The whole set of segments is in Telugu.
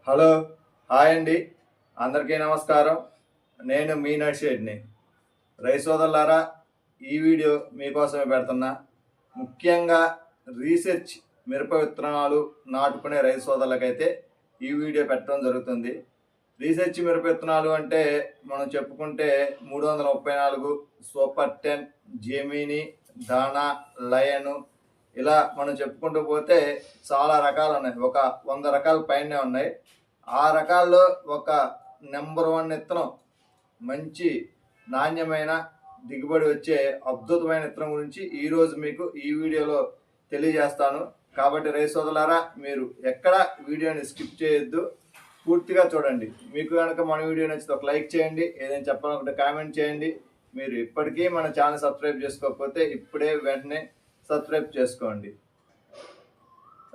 హలో, హాయ్ అండి. అందరికీ నమస్కారం. నేను మీ నర్షేడ్ని. రైతు సోదరులారా, ఈ వీడియో మీకోసమే పెడుతున్నా. ముఖ్యంగా రీసెర్చ్ మిరప విత్తనాలు నాటుకునే రైతు సోదరులకైతే ఈ వీడియో పెట్టడం జరుగుతుంది. రీసెర్చ్ మిరప విత్తనాలు అంటే మనం చెప్పుకుంటే 334, సూపర్ 10, జెమిని, దానా, లయను, ఇలా మనం చెప్పుకుంటూ పోతే చాలా రకాలు ఉన్నాయి. ఒక 100 రకాల పైనే ఉన్నాయి. ఆ రకాల్లో ఒక నెంబర్ 1 విత్తనం, మంచి నాణ్యమైన దిగుబడి వచ్చే అద్భుతమైన విత్తనం గురించి ఈరోజు మీకు ఈ వీడియోలో తెలియజేస్తాను. కాబట్టి రైతు సోదరులారా, మీరు ఎక్కడ వీడియోని స్కిప్ చేయొద్దు, పూర్తిగా చూడండి. మీకు కనుక మన వీడియో నచ్చితే ఒక లైక్ చేయండి, ఏదైనా చెప్పాలనుకుంటే కామెంట్ చేయండి. మీరు ఇప్పటికీ మన ఛానల్ సబ్స్క్రైబ్ చేసుకోకపోతే ఇప్పుడే వెంటనే సబ్స్క్రైబ్ చేసుకోండి.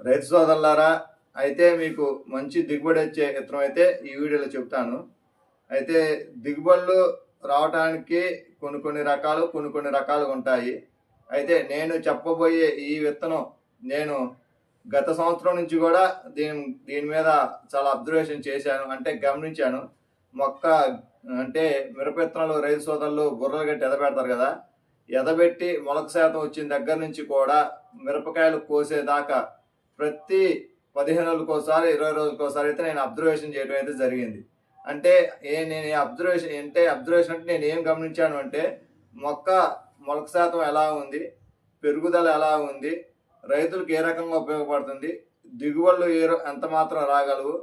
రైతు సోదరులారా, అయితే మీకు మంచి దిగుబడి వచ్చే విత్తనం అయితే ఈ వీడియోలో చెప్తాను. అయితే దిగుబడులు రావడానికి కొన్ని రకాలుగా ఉంటాయి. అయితే నేను చెప్పబోయే ఈ విత్తనం నేను గత సంవత్సరం నుంచి కూడా దీని మీద చాలా అబ్జర్వేషన్ చేశాను, అంటే గమనించాను. మొక్క అంటే మిరప విత్తనాలు రైతు సోదరులు బుర్రలు గట్టి ఎదబెడతారు కదా, ఎదబెట్టి మొలక శాతం వచ్చిన దగ్గర నుంచి కూడా మిరపకాయలు కోసేదాకా ప్రతి 15 రోజులకోసారి 20 రోజులకోసారి అయితే నేను అబ్జర్వేషన్ చేయడం అయితే జరిగింది. అంటే నేను అబ్జర్వేషన్ అంటే నేను ఏం గమనించాను అంటే, మొలక శాతం ఎలా ఉంది, పెరుగుదల ఎలా ఉంది, రైతులకు ఏ రకంగా ఉపయోగపడుతుంది, దిగుబడులు ఎంత మాత్రం రాగలవు,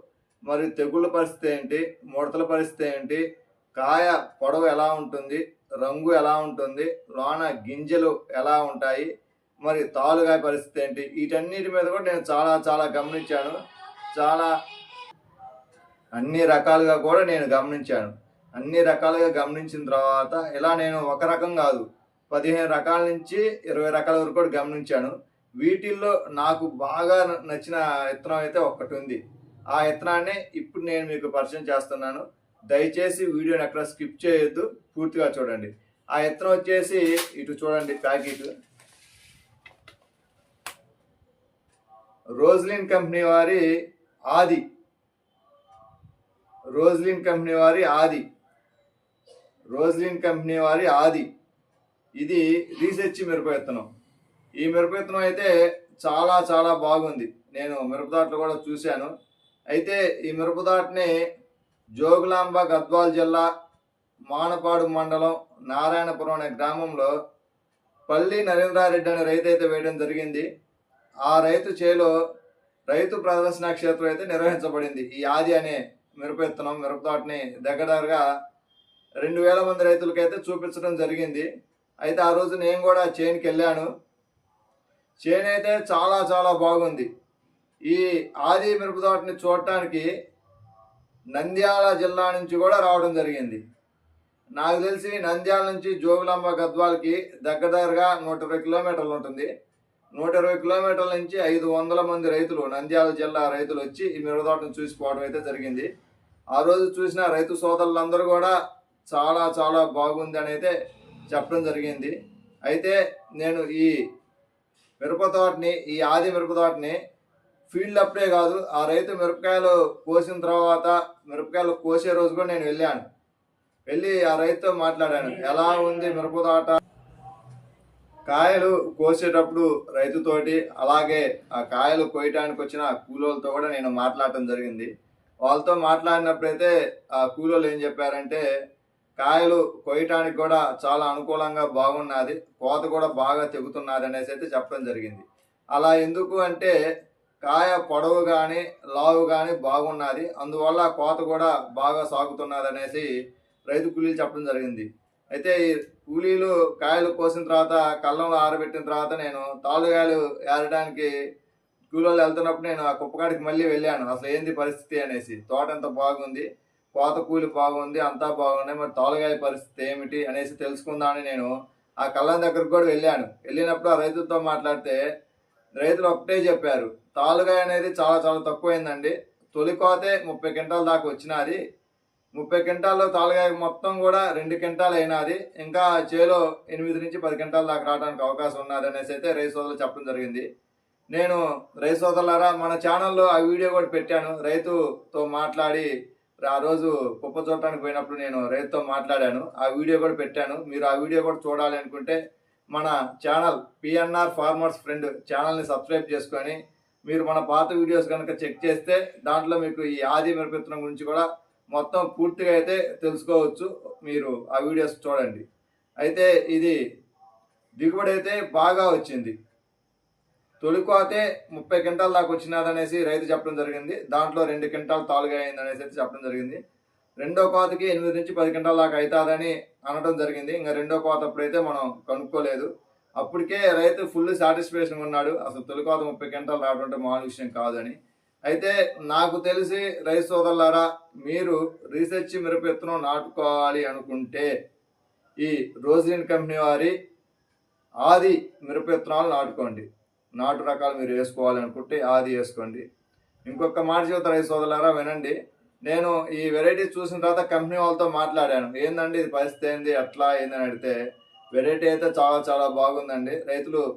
మరి తెగుళ్ళ పరిస్థితి ఏంటి, ముడతల పరిస్థితి ఏంటి, కాయ పొడవు ఎలా ఉంటుంది, రంగు ఎలా ఉంటుంది, లోన గింజలు ఎలా ఉంటాయి, మరి తాలుగాయ పరిస్థితి ఏంటి, వీటన్నిటి మీద కూడా నేను చాలా గమనించాను. అన్ని రకాలుగా కూడా నేను గమనించాను. అన్ని రకాలుగా గమనించిన తర్వాత ఇలా నేను ఒక రకం కాదు, 15 రకాల నుంచి 20 రకాల వరకు కూడా గమనించాను. వీటిల్లో నాకు బాగా నచ్చిన విత్తనం అయితే ఒక్కటి ఉంది. ఆ విత్తనాన్ని ఇప్పుడు నేను మీకు పరిచయం చేస్తున్నాను. దయచేసి వీడియోని ఎక్కడ స్కిప్ చేయొద్దు, పూర్తిగా చూడండి. ఆ విత్తనం వచ్చేసి ఇటు చూడండి, ప్యాకెట్ రోజ్లిన్ కంపెనీ వారి ఆది. ఇది రీసెర్చ్ మిరప విత్తనం. ఈ మిరప విత్తనం అయితే చాలా బాగుంది. నేను మిరపదాట్లు కూడా చూశాను. అయితే ఈ మిరపదాటిని జోగులాంబ, గద్వాల్ జిల్లా, మానపాడు మండలం, నారాయణపురం అనే గ్రామంలో పల్లి నరేంద్రారెడ్డి అనే రైతు అయితే వేయడం జరిగింది. ఆ రైతు చేలో రైతు ప్రదర్శన క్షేత్రం అయితే నిర్వహించబడింది. ఈ ఆది అనే మిరపదాటిని దగ్గరగా 2000 మంది రైతులకైతే చూపించడం జరిగింది. అయితే ఆ రోజు నేను కూడా చేనుకి వెళ్ళాను. చేను అయితే చాలా బాగుంది. ఈ ఆది మిరపదాటిని చూడటానికి నంద్యాల జిల్లా నుంచి కూడా రావడం జరిగింది. నాకు తెలిసి నంద్యాల నుంచి జోగులాంబ, గద్వాల్కి దగ్గరగా 120 కిలోమీటర్లు ఉంటుంది. 120 కిలోమీటర్ల నుంచి 500 మంది రైతులు, నంద్యాల జిల్లా రైతులు వచ్చి ఈ మిరపతోటను చూసిపోవడం అయితే జరిగింది. ఆ రోజు చూసిన రైతు సోదరులందరూ కూడా చాలా బాగుంది అని అయితే చెప్పడం జరిగింది. అయితే నేను ఈ ఆది మిరపతోటని ఫీల్డ్ అప్పుడే కాదు, ఆ రైతు మిరపకాయలు కోసిన తర్వాత మిరపకాయలు కోసే రోజు కూడా నేను వెళ్ళి ఆ రైతుతో మాట్లాడాను. ఎలా ఉంది మిరపతోట, కాయలు కోసేటప్పుడు రైతుతోటి, అలాగే ఆ కాయలు కోయటానికి వచ్చిన కూలోళ్ళతో కూడా నేను మాట్లాడటం జరిగింది. వాళ్ళతో మాట్లాడినప్పుడైతే ఆ కూలోళ్ళు ఏం చెప్పారంటే, కాయలు కోయటానికి కూడా చాలా అనుకూలంగా బాగున్నది, కోత కూడా బాగా తెగుతున్నది అనేసి అయితే చెప్పడం జరిగింది. అలా ఎందుకు అంటే, కాయ పొడవు కానీ లావు కానీ బాగున్నది, అందువల్ల కోత కూడా బాగా సాగుతున్నది అనేసి రైతు కూలీలు చెప్పడం జరిగింది. అయితే ఈ కూలీలు కాయలు కోసిన తర్వాత కళ్ళంలో ఆరబెట్టిన తర్వాత నేను తాలుగాయలు ఏరడానికి కూలీలు వెళ్తున్నప్పుడు నేను ఆ కుప్పకాడికి మళ్ళీ వెళ్ళాను. అసలు ఏంది పరిస్థితి అనేసి, తోట ఎంత బాగుంది, కోత కూలి బాగుంది, అంతా బాగున్నాయి, మరి తాలుగాయ పరిస్థితి ఏమిటి అనేసి తెలుసుకుందామని నేను ఆ కళ్ళం దగ్గరకు కూడా వెళ్ళినప్పుడు ఆ రైతులతో మాట్లాడితే రైతులు ఒకటే చెప్పారు, తాలుగాయ అనేది చాలా తక్కువైందండి. తొలి కోతే 30 క్వింటాల దాకా వచ్చినది. 30 క్వింటాల్లో తాలుగాయ మొత్తం కూడా 2 క్వింటాలు అయినది. ఇంకా చేలో 8 నుంచి 10 క్వింటాల దాకా రావడానికి అవకాశం ఉన్నది అనేసి అయితే రైతు సోదరులు చెప్పడం జరిగింది. నేను రైతు సోదరులారా మన ఛానల్లో ఆ వీడియో కూడా పెట్టాను. రైతుతో మాట్లాడి ఆ రోజు కుప్ప చూడటానికి పోయినప్పుడు నేను రైతుతో మాట్లాడాను. ఆ వీడియో కూడా పెట్టాను. మీరు ఆ వీడియో కూడా చూడాలి అనుకుంటే మన ఛానల్ పిఎన్ఆర్ ఫార్మర్స్ ఫ్రెండ్ ఛానల్ని సబ్స్క్రైబ్ చేసుకొని మీరు మన పాత వీడియోస్ కనుక చెక్ చేస్తే దాంట్లో మీకు ఈ ఆది మిరప విత్తనం గురించి కూడా మొత్తం పూర్తిగా అయితే తెలుసుకోవచ్చు. మీరు ఆ వీడియోస్ చూడండి. అయితే ఇది దిగుబడి అయితే బాగా వచ్చింది. తొలి కోతే 30 క్వింటాల దాకా వచ్చినదనేసి రైతు చెప్పడం జరిగింది. దాంట్లో 2 క్వింటాలు తాలుగా అయింది అనేసి అయితే చెప్పడం జరిగింది. రెండో కోతకి 8 నుంచి 10 క్వింటాల దాకా అవుతుందని అనడం జరిగింది. ఇంకా రెండో కోత అప్పుడైతే మనం కనుక్కోలేదు. అప్పటికే రైతు ఫుల్ సాటిస్ఫాక్షన్ ఉన్నాడు. అసలు తొలి కోత 30 క్వింటాలు రావడం అంటే మామూలు విషయం కాదని. అయితే నాకు తెలిసి రైతు సోదరులారా, మీరు రీసెర్చ్ మిరప విత్తనం నాటుకోవాలి అనుకుంటే ఈ రోజ్లిన్ కంపెనీ వారి ఆది మిరప విత్తనాలు నాటుకోండి. నాటు రకాలు మీరు వేసుకోవాలి అనుకుంటే ఆది వేసుకోండి. ఇంకొక మాట చెబుతా రైతు సోదరులారా, వినండి. నేను ఈ వెరైటీ చూసిన తర్వాత కంపెనీ వాళ్ళతో మాట్లాడాను. ఏందండి ఇది పరిస్థితి ఏంది అట్లా ఏందని అడిగితే వెరైటీ అయితే చాలా చాలా బాగుందండి,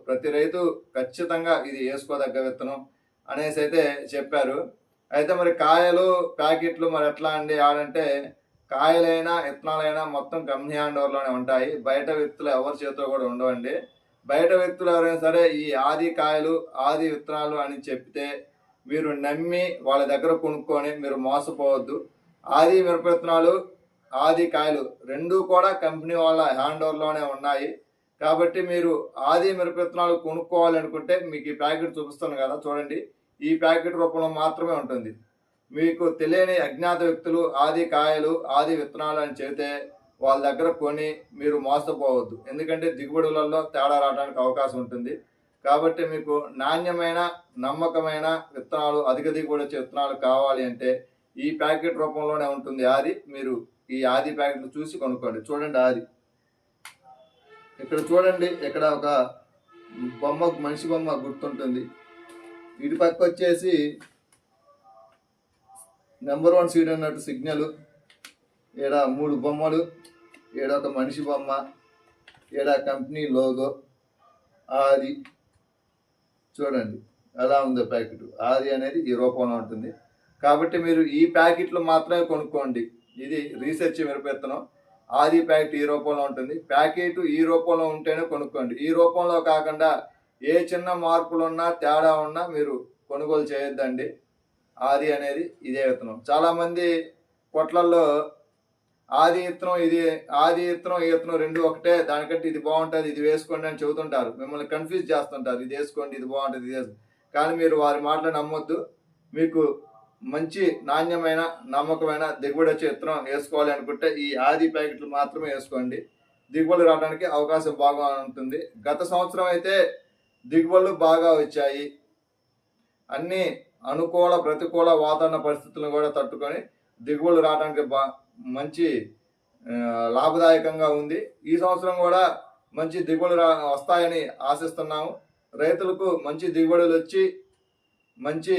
ప్రతి రైతు ఖచ్చితంగా ఇది వేసుకోదగ్గ విత్తనం అనేసి అయితే చెప్పారు. అయితే మరి కాయలు ప్యాకెట్లు మరి ఎట్లా అండి ఆడంటే, కాయలైనా విత్తనాలైనా మొత్తం కంపెనీ హ్యాండ్ ఓవర్లోనే ఉంటాయి. బయట వ్యక్తులు ఎవరి చేతిలో కూడా ఉండవండి. బయట వ్యక్తులు ఎవరైనా సరే ఈ ఆది కాయలు ఆది విత్తనాలు అని చెప్తే మీరు నమ్మి వాళ్ళ దగ్గర కొనుక్కొని మీరు మోసపోవద్దు. ఆది మిరప విత్తనాలు ఆది కాయలు రెండూ కూడా కంపెనీ వాళ్ళ హ్యాండ్ ఓవర్లోనే ఉన్నాయి. కాబట్టి మీరు ఆది మిరప విత్తనాలు కొనుక్కోవాలనుకుంటే మీకు ఈ ప్యాకెట్ చూపిస్తాను కదా, చూడండి. ఈ ప్యాకెట్ రూపంలో మాత్రమే ఉంటుంది. మీకు తెలియని అజ్ఞాత వ్యక్తులు ఆది కాయలు ఆది విత్తనాలు అని చెబితే వాళ్ళ దగ్గర కొని మీరు మోసపోవద్దు. ఎందుకంటే దిగుబడులలో తేడా రావడానికి అవకాశం ఉంటుంది. కాబట్టి మీకు నాణ్యమైన నమ్మకమైన విత్తనాలు, అధిక దిగుబడి వచ్చే విత్తనాలు కావాలి అంటే ఈ ప్యాకెట్ రూపంలోనే ఉంటుంది ఆది. మీరు ఈ ఆది ప్యాకెట్లు చూసి కొనుక్కోండి. చూడండి ఆది ఇక్కడ చూడండి. ఇక్కడ ఒక బొమ్మ, మనిషి బొమ్మ గుర్తుంటుంది. ఇటు పక్క వచ్చేసి నెంబర్ 1 సీడ్ అన్నట్టు సిగ్నల్. ఈడ 3 బొమ్మలు, ఈడ ఒక మనిషి బొమ్మ, ఈడ కంపెనీ లోగో ఆది. చూడండి ఎలా ఉందో ప్యాకెట్. ఆది అనేది ఈ రూపంలో ఉంటుంది. కాబట్టి మీరు ఈ ప్యాకెట్లు మాత్రమే కొనుక్కోండి. ఇది రీసెర్చ్ మిరప విత్తనం. ఆది ప్యాకెట్ ఈ రూపంలో ఉంటుంది. ప్యాకెట్ ఈ రూపంలో ఉంటేనే కొనుక్కోండి. ఈ రూపంలో కాకుండా ఏ చిన్న మార్పులు ఉన్నా తేడా ఉన్నా మీరు కొనుగోలు చేయొద్దండి. ఆది అనేది ఇదే విత్తనం. చాలామంది పొట్లల్లో ఆది విత్తనం ఈ విత్తనం రెండు ఒకటే, దానికంటే ఇది బాగుంటుంది ఇది వేసుకోండి అని చెబుతుంటారు. మిమ్మల్ని కన్ఫ్యూజ్ చేస్తుంటారు. ఇది వేసుకోండి ఇది బాగుంటుంది ఇది వేసుకోండి. కానీ మీరు వారి మాటలు నమ్మొద్దు. మీకు మంచి నాణ్యమైన నమ్మకమైన దిగుబడి వచ్చే విత్తనం వేసుకోవాలి అనుకుంటే ఈ ఆది ప్యాకెట్లు మాత్రమే వేసుకోండి. దిగుబడి రావడానికి అవకాశం బాగా ఉంటుంది. గత సంవత్సరం అయితే దిగుబడులు బాగా వచ్చాయి. అన్ని అనుకూల ప్రతికూల వాతావరణ పరిస్థితులను కూడా తట్టుకొని దిగుబడులు రావడానికి మంచి లాభదాయకంగా ఉంది. ఈ సంవత్సరం కూడా మంచి దిగుబడులు వస్తాయని ఆశిస్తున్నాము. రైతులకు మంచి దిగుబడులు వచ్చి మంచి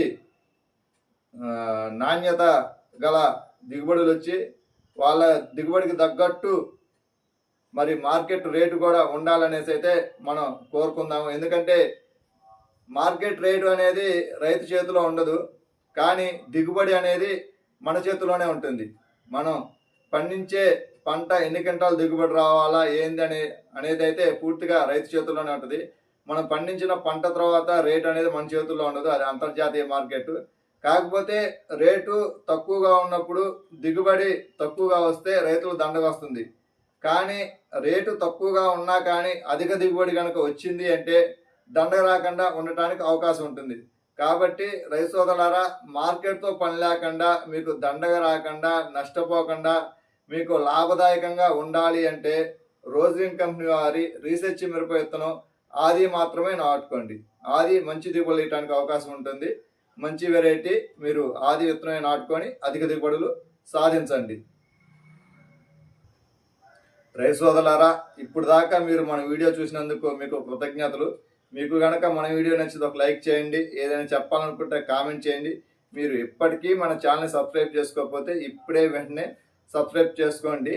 నాణ్యత గల దిగుబడులు వచ్చి వాళ్ళ దిగుబడికి తగ్గట్టు మరి మార్కెట్ రేటు కూడా ఉండాలనేసి అయితే మనం కోరుకుందాము. ఎందుకంటే మార్కెట్ రేటు అనేది రైతు చేతిలో ఉండదు, కానీ దిగుబడి అనేది మన చేతిలోనే ఉంటుంది. మనం పండించే పంట ఎన్ని క్వింటాలు దిగుబడి రావాలా ఏంది అనేది అయితే పూర్తిగా రైతు చేతుల్లోనే ఉంటుంది. మనం పండించిన పంట తర్వాత రేటు అనేది మన చేతుల్లో ఉండదు, అది అంతర్జాతీయ మార్కెట్. కాకపోతే రేటు తక్కువగా ఉన్నప్పుడు దిగుబడి తక్కువగా వస్తే రైతులు దండగ వస్తుంది. కానీ రేటు తక్కువగా ఉన్నా కానీ అధిక దిగుబడి కనుక వచ్చింది అంటే దండగ రాకుండా ఉండటానికి అవకాశం ఉంటుంది. కాబట్టి రైతు సోదరులారా, మార్కెట్తో పని లేకుండా మీకు దండగ రాకుండా నష్టపోకుండా మీకు లాభదాయకంగా ఉండాలి అంటే రోజ్లిన్ కంపెనీ వారి రీసెర్చ్ మిరప విత్తనం ఆది మాత్రమే నాటుకోండి. ఆది మంచి దిగుబడులు ఇవ్వడానికి అవకాశం ఉంటుంది. మంచి వెరైటీ మీరు ఆది విత్తనమే నాటుకొని అధిక దిగుబడులు సాధించండి. రైతు సోదరులారా, ఇప్పుడు దాకా మీరు మన వీడియో చూసినందుకు మీకు కృతజ్ఞతలు. మీకు కనుక మన వీడియో నచ్చితే ఒక లైక్ చేయండి. ఏదైనా చెప్పాలనుకుంటే కామెంట్ చేయండి. మీరు ఇప్పటికీ మన ఛానల్ని సబ్స్క్రైబ్ చేసుకోకపోతే ఇప్పుడే వెంటనే సబ్స్క్రైబ్ చేసుకోండి.